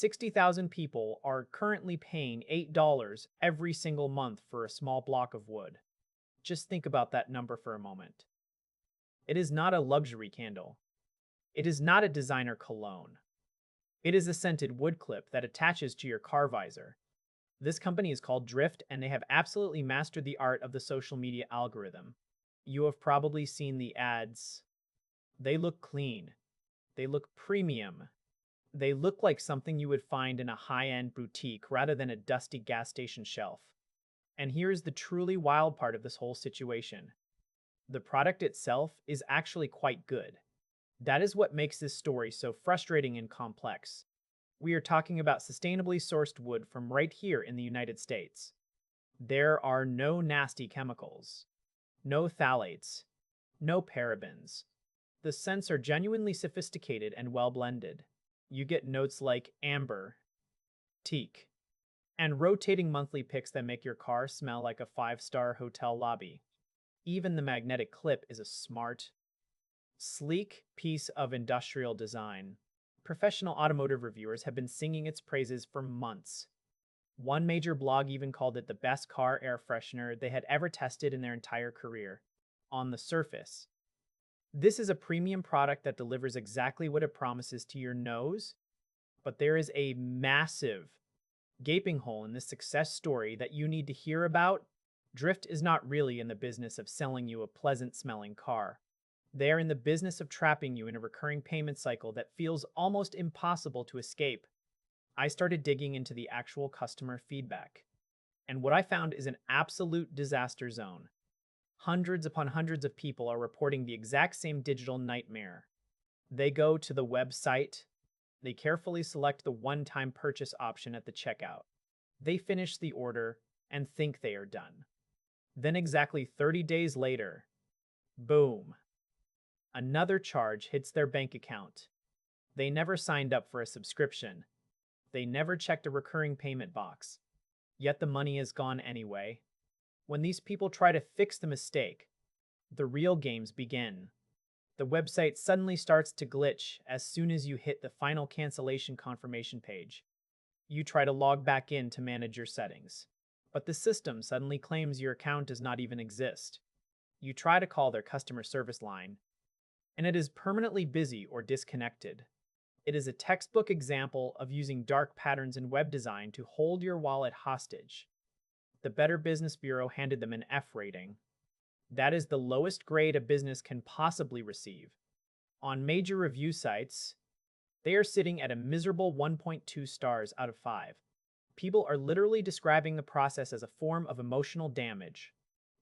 60,000 people are currently paying $8 every single month for a small block of wood. Just think about that number for a moment. It is not a luxury candle. It is not a designer cologne. It is a scented wood clip that attaches to your car visor. This company is called Drift, and they have absolutely mastered the art of the social media algorithm. You have probably seen the ads. They look clean. They look premium. They look like something you would find in a high-end boutique rather than a dusty gas station shelf. And here's the truly wild part of this whole situation. The product itself is actually quite good. That is what makes this story so frustrating and complex. We are talking about sustainably sourced wood from right here in the United States. There are no nasty chemicals, no phthalates, no parabens. The scents are genuinely sophisticated and well blended. You get notes like amber, teak, and rotating monthly picks that make your car smell like a five-star hotel lobby. Even the magnetic clip is a smart, sleek piece of industrial design. Professional automotive reviewers have been singing its praises for months. One major blog even called it the best car air freshener they had ever tested in their entire career. On the surface, this is a premium product that delivers exactly what it promises to your nose, but there is a massive gaping hole in this success story that you need to hear about. Drift is not really in the business of selling you a pleasant-smelling car. They are in the business of trapping you in a recurring payment cycle that feels almost impossible to escape. I started digging into the actual customer feedback, and what I found is an absolute disaster zone. Hundreds upon hundreds of people are reporting the exact same digital nightmare. They go to the website, they carefully select the one-time purchase option at the checkout. They finish the order and think they are done. Then exactly 30 days later, boom, another charge hits their bank account. They never signed up for a subscription. They never checked a recurring payment box. Yet the money is gone anyway. When these people try to fix the mistake, the real games begin. The website suddenly starts to glitch as soon as you hit the final cancellation confirmation page. You try to log back in to manage your settings, but the system suddenly claims your account does not even exist. You try to call their customer service line, and it is permanently busy or disconnected. It is a textbook example of using dark patterns in web design to hold your wallet hostage. The Better Business Bureau handed them an F rating. That is the lowest grade a business can possibly receive. On major review sites, they are sitting at a miserable 1.2 stars out of 5. People are literally describing the process as a form of emotional damage.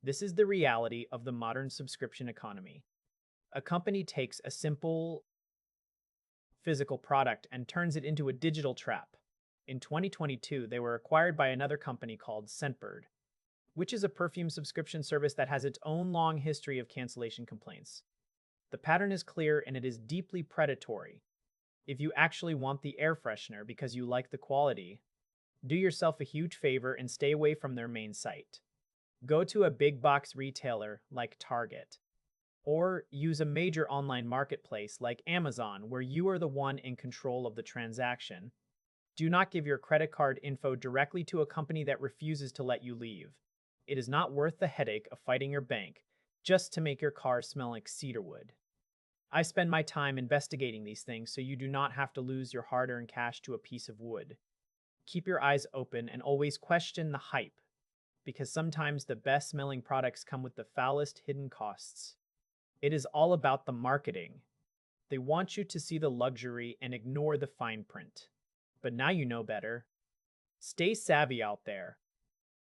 This is the reality of the modern subscription economy. A company takes a simple physical product and turns it into a digital trap. In 2022, they were acquired by another company called Scentbird, which is a perfume subscription service that has its own long history of cancellation complaints. The pattern is clear and it is deeply predatory. If you actually want the air freshener because you like the quality, do yourself a huge favor and stay away from their main site. Go to a big box retailer like Target, or use a major online marketplace like Amazon where you are the one in control of the transaction. Do not give your credit card info directly to a company that refuses to let you leave. It is not worth the headache of fighting your bank just to make your car smell like cedarwood. I spend my time investigating these things so you do not have to lose your hard-earned cash to a piece of wood. Keep your eyes open and always question the hype, because sometimes the best-smelling products come with the foulest hidden costs. It is all about the marketing. They want you to see the luxury and ignore the fine print. But now you know better. Stay savvy out there.